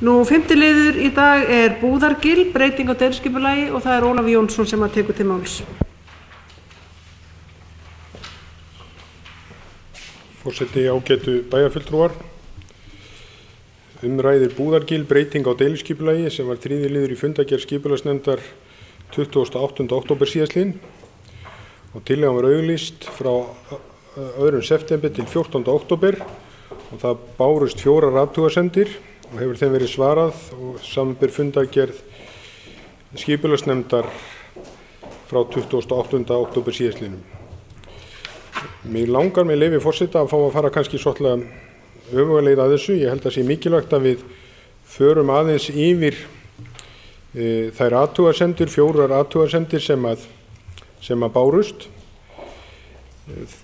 Fimmti liður í dag Búðargil, breyting á deiliskipulagi og það Ólafur Jónsson sem að tekur til máls. Forseti, ágætu bæjarfulltrúar. Ræðir Búðargil, breyting á deiliskipulagi sem var þriðji liður í fundargerð skipulagsnefndar 28. október síðastliðinn og tillagan var auglýst frá 2. september til 14. október og það bárust 4 athugasemdir og hefur þeim verið svarað og samanber fundargerð skipulagsnefndar frá 28. október síðastliðnum. Mig langar með leyfi forseta að fá að fara kannski svolítið öfuga leið að þessu. Ég held að sé mikilvægt að við förum aðeins yfir þær athugasemdir, 4 athugasemdir sem að bárust.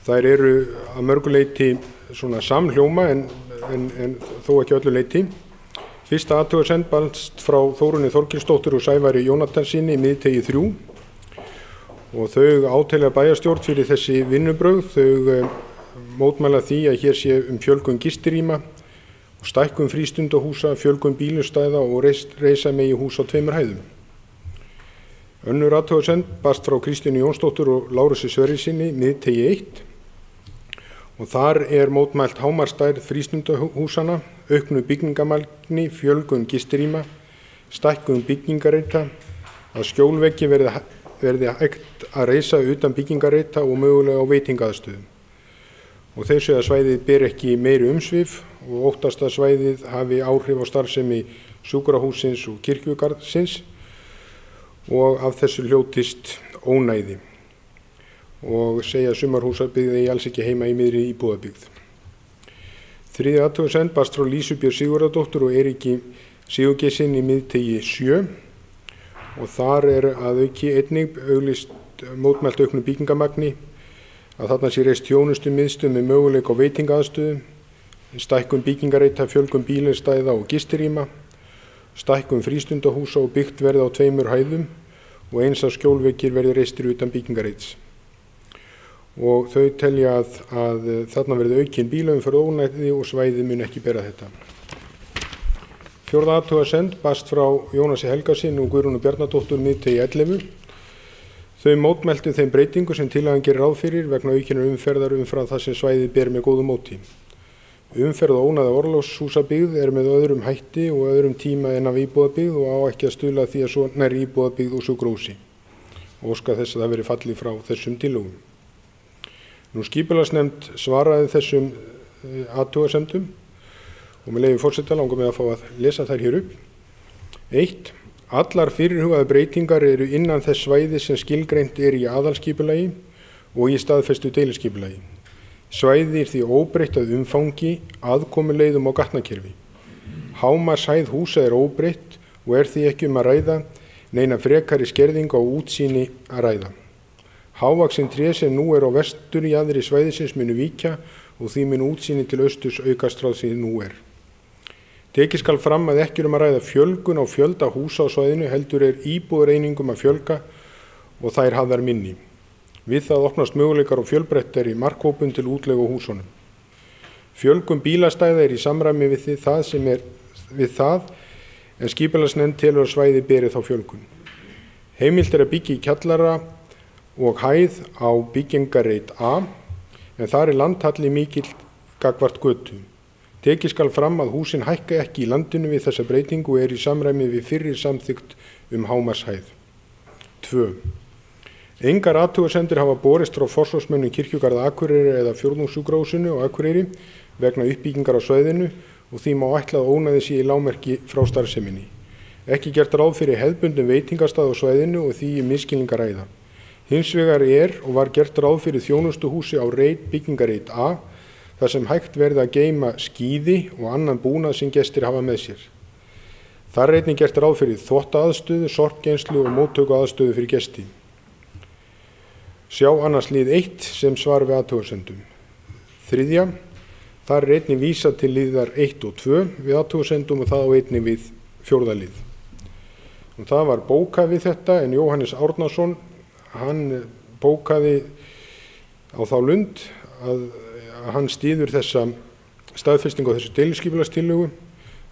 Þær eru að mörgu leyti svona samhljóma en þó ekki öllu leyti. Fyrsta athugasemd barst frá Þórunni Þorgilsdóttur og Sævari Jónatanssyni miðdegi 3 og þau átelja bæjarstjórn fyrir þessi vinnubrögð. Þau mótmæla því að hér sé fjölgun gistirýma og stækkun frístundahúsa, fjölgun bílastæða og reisa megi hús á 2 hæðum. Önnur athugasemd barst frá Kristínu Jónsdóttur og Lárusi Sverrissyni miðdegi 1 og þar mótmælt hámarksstærð frístundahúsanna, auknu byggingamagni, fjölgun gistirýma, stækkun byggingareita, að skjólveggi verði hægt að reisa utan byggingareita og mögulega á veitingaaðstöðum. Og þeir segja að svæðið ber ekki meiri umsvif og óttast að svæðið hafi áhrif á starfsemi sjúkrahússins og kirkjugarðsins og af þessu hljótist ónæði og segja að sumarhúsabyggð eigi alls ekki heima í miðri íbúðabyggð. Þriðja athugasemd barst frá Lísu Björk Sigurðardóttur og Eiríki Sigurgeirssyni miðdegi 7 og þar að auki einnig auglýst mótmælt auknu byggingamagni, að þarna sé reist þjónustumiðstöð með möguleika á veitingaaðstöðum, stækkun byggingareita, fjölgun bílastæða og gistirýma, stækkun frístundahúsa og byggt verði á 2 hæðum og eins að skjólveggir verði reistir utan byggingareits. Og þau telja að þarna verði aukin bílaumferð ónæði og svæðið mun ekki bera þetta. Fjórða athugasemd barst frá Jónasi Helgasyni og Guðrúnu Bjarnadóttur miðdegi 11. Þau mótmæltu þeim breytingu sem tillagan gerir ráð fyrir vegna aukinnar umferðar umfram það sem svæðið ber með góðu móti. Umferð og ónæða orlofshúsabyggð með öðrum hætti og öðrum tíma en af íbúðabyggð og á ekki að stuðla að því að svo nær íbúðabyggð og sjúkrahúsi. Óska þess að það veri fallið frá þessum tillögum. Skipulagsnefnd svaraði þessum athugasemdum og með leyfi forseta langar mig að fá að lesa þær hér upp. 1. Allar fyrirhugaðar breytingar eru innan þess svæðis sem skilgreint í aðalskipulagi og í staðfestu deiliskipulagi. Svæðið því óbreytt að umfangi, aðkomuleiðum og gatnakerfi. Hámarkshæð húsa óbreytt og því ekki að ræða neina frekari skerðingu á útsýni að ræða. Hávaxin tré sem nú á vesturjaðri svæðisins munu víkja og því mun útsýni til austurs aukast frá því nú Tekið skal fram að ekki að ræða fjölgun á fjölda húsa á svæðinu heldur íbúðareiningum að fjölga og þær hafðar minni. Við það opnast möguleikar á fjölbreyttari markhópum til útleigu á húsunum. Fjölgun bílastæða í samræmi við það en skipulagsnefnd telur að svæði beri þá fjölgun. Heimilt að byggja í kjallara og hæð á byggingarreit A en þar landhalli mikill gagnvart götu. Tekið skal fram að húsin hækka ekki í landinu við þessa breytingu og í samræmi við fyrri samþykkt hámarkshæð. 2. Engar athugasemdir hafa borist frá forsvarsmönnum Kirkjugarða Akureyri eða Fjórðungssjúkrahúsinu á Akureyri vegna uppbyggingar á svæðinu og því má ætla að ónæði sé í lágmarki frá starfseminni. Ekki gert ráð fyrir hefðbundnum veitingastað á svæðinu og því misskilningar ræða. Hins vegar og var gert ráð fyrir þjónustuhúsi á byggingarreit A þar sem hægt verði að geyma skíði og annan búnað sem gestir hafa með sér. Þar einnig gert ráð fyrir þvottaaðstöðu, sorpgeymslu og móttökuaðstöðu fyrir gesti. Sjá annars lið 1 sem svar við athugasemdum. 3. Þar einnig vísað til liðar 1 og 2 við athugasemdum og það á einnig við 4. lið. Og það var bókað við þetta en Jóhannes Árnason hann bókaði á þá lund að hann styður þessa staðfestingu á þessu deiliskipulagstillögu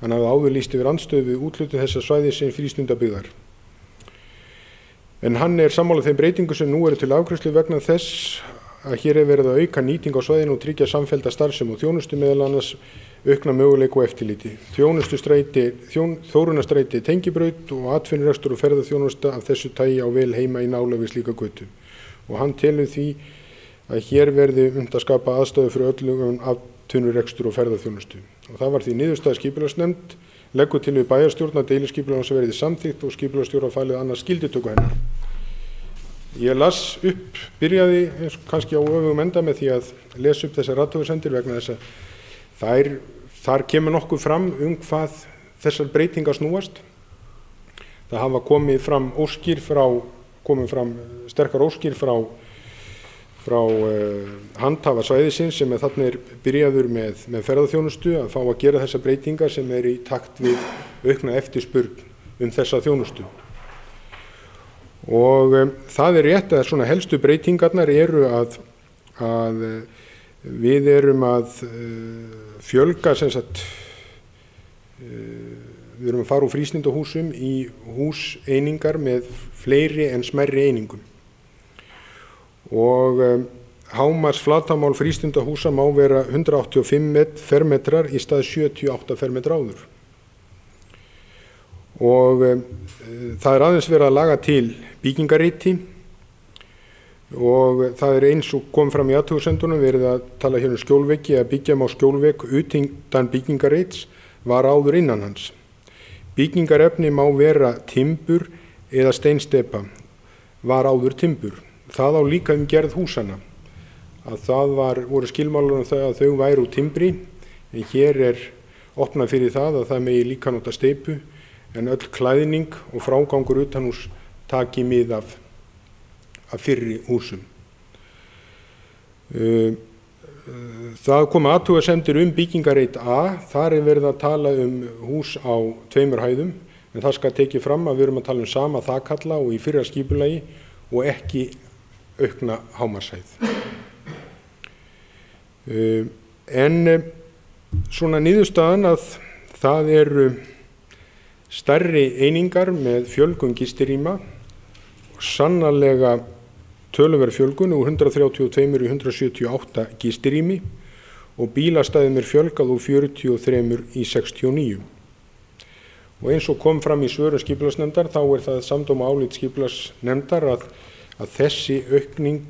Hann hafði áður lýst yfir andstöðu við úthlutun þessa svæðis sem frístundabyggðar. En hann sammála þeim breytingum sem nú eru til afgreiðslu vegna þess að hér verið að auka nýting á svæðinu og tryggja samfellda starfsemi og þjónustu, meðal annars aukna möguleika og eftirliti. Þórunnarstræti tengibraut og atvinnurekstur og ferðaþjónusta af þessu tagi á vel heima í nálægð við slíka götu. Og hann telur því að hér verði unnt að skapa aðstöðu fyrir öllum atvinnurekstur og ferðaþjónustu. Og það var því niðurstaða skipulagsnefnd leggur til við bæjarstjórn að deiliskipulags verði samþykkt og skipulagsstjóra falið annars skyldutöku hennar. Ég byrjaði kannski á öfugum enda með því að lesa upp þessar athugasemdir vegna þess að þar kemur nokkuð fram hvað þessar breytingar snúast. Það hafa komið fram sterkar óskir frá handhafa svæðisins sem þarna byrjaður með ferðaþjónustu að fá að gera þessar breytingar sem í takt við aukna eftirspurn þessa þjónustu. Og það rétt að svona helstu breytingarnar eru að við erum að fjölga við erum að fara úr frístundahúsum í húseiningar með fleiri en smærri einingum. Og hámarks flatarmál frístundahúsa má vera 185 fermetrar í stað 78 fermetra áður. Og það aðeins verið að laga til byggingarreiti og það eins og kom fram í athugasemdunum verið að tala hér skjólveggi að byggja má skjólvegg utan byggingarreits var áður innan hans. Byggingarefni má vera timbur eða steinstepa var áður timbur. Það á líka gerð húsana að það voru skilmálar það að þau væru úr timbri en hér opnað fyrir það að það megi líka nota steipu en öll klæðning og frágangur utanhús taki mið af fyrri húsum. Það kom athugasemdir byggingarreit A, þar verið að tala hús á 2 hæðum, en það skal tekið fram að við erum að tala sama þakhalla og í fyrra skipulagi og ekki aukna hámarkshæð. En svona niðurstaðan að það eru stærri einingar með fjölgun gistirýma og sannarlega töluverð fjölgun úr 132 í 178 gistirými og bílastæðum fjölgað úr 43 í 69. Og eins og kom fram í svörum skipulagsnefndar þá það samdóma álit skipulagsnefndar að þessi aukning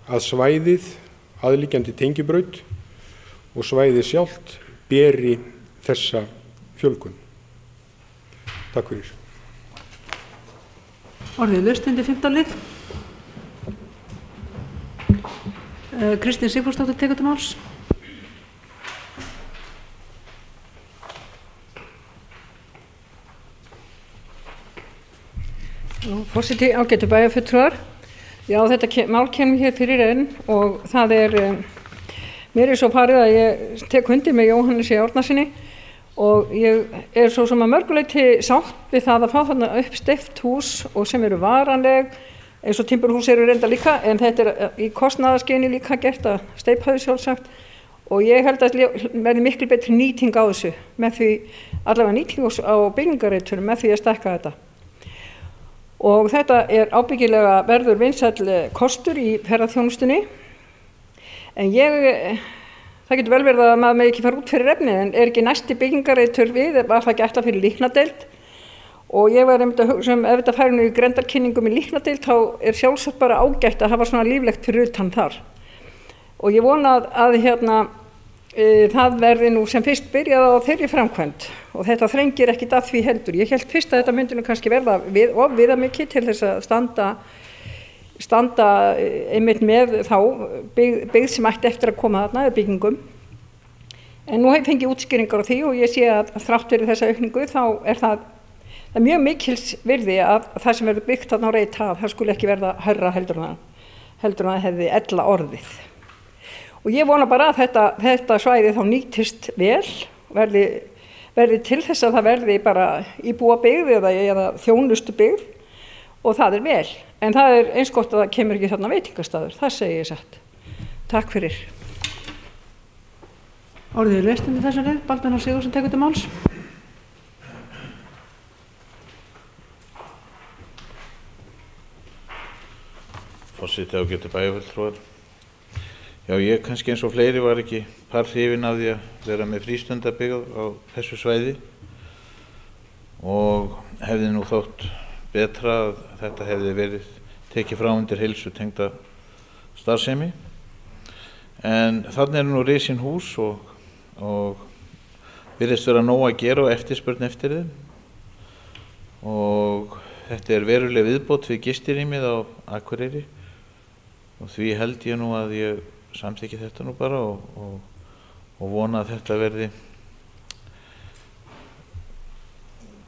að svæðið aðliggjandi tengibraut og svæðið sjálft beri þessa fjölgun. Takk fyrir. Orðið laust undir 15 lið. Kristín Sigfúsdóttir tekur til máls. Forseti, ágætu bæjarfulltrúar. Já, þetta mál kemur hér fyrir enn og það mér svo farið að ég tek undir með Jóhannesi Árnasyni og ég svo sem að mörguleyti sátt við það að fá þarna upp steypt hús og sem eru varanleg eins og timburhús eru reynda líka en þetta í kostnaðarskyni líka gert að steypa þau sjálfsagt og ég held að verði miklu betri nýting á þessu með því allavega nýting á byggingarreitunum með því að stækka þetta. Og þetta ábyggilega verður vinsæll kostur í ferðaþjónustunni en það getur vel verið að maður með ekki fara út fyrir efnið en ekki næsti byggingarreitur við var það ekki ætlað fyrir líknadeild og ég var einmitt að hugsa ef þetta færi nú í grenndarkynningum í líknadeild þá sjálfsagt bara ágætt að hafa svona líflegt fyrir utan þar og ég vona að það verði nú sem fyrst byrjað á þeirri framkvæmd og þetta þrengir ekkit að því heldur. Ég held fyrst að þetta myndi nú kannski verða viðamikið til þess að standa einmitt með þá byggð sem ætti eftir að koma þarna eða byggingum. En nú hef ég fengið útskýringar á því og ég sé að þrátt fyrir þessa aukningu þá það mjög mikils virði að það sem verður byggt þarna á reit það skuli ekki verða hærra heldur en það hefði ella orðið. Og ég vona bara að þetta svæði þá nýtist vel, verði til þess að það verði bara íbúabyggð eða þjónustubyggð og það vel. En það eins gott að það kemur ekki þarna veitingastaður, það segi ég satt. Takk fyrir. Orðið laust undir þessari, Baldvin Sigurðsson tekur til máls. Forseti, ágætu bæjarfulltrúar. Já, ég kannski eins og fleiri var ekki par hrifinn af því að vera með frístundabyggð á þessu svæði og hefði nú þótt betra að þetta hefði verið tekið frá undir heilsu tengda starfsemi. En þarna nú risin hús og virðist vera nóg að gera og eftirspurn eftir þeim. Og þetta veruleg viðbót við gistirýmið á Akureyri og því held ég nú að ég samþykki þetta nú bara og vona að þetta verði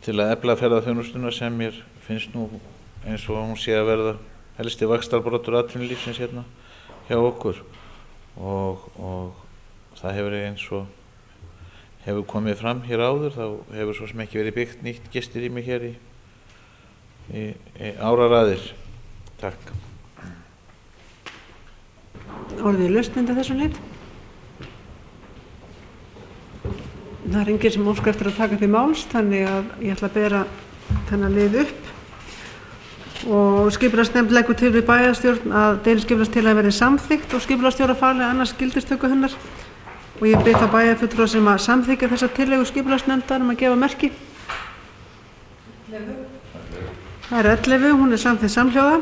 til að efla ferðaþjónustuna sem mér finnst nú eins og hún sé að verða helsti vaxtarbroddur atvinnulífsins hérna hjá okkur og það hefur eins og hefur komið fram hér áður, þá hefur svo sem ekki verið byggt nýtt gistirými hér í áraraðir. Takk. Orðið laust undir þessum lið. Það er enginn sem óskar eftir að taka því máls, þannig að ég ætla að bera þennan lið upp og skipulagsnefnd leggur til við bæjarstjórn að deiliskipulagstillaga verði samþykkt og skipulagsstjóra falið að annast gildistöku hennar og ég bið þá bæjarfulltrúa sem að samþykkja þessa tillögu skipulagsnefndar að gefa merki. Það er 11, hún er samþykkt samhljóða.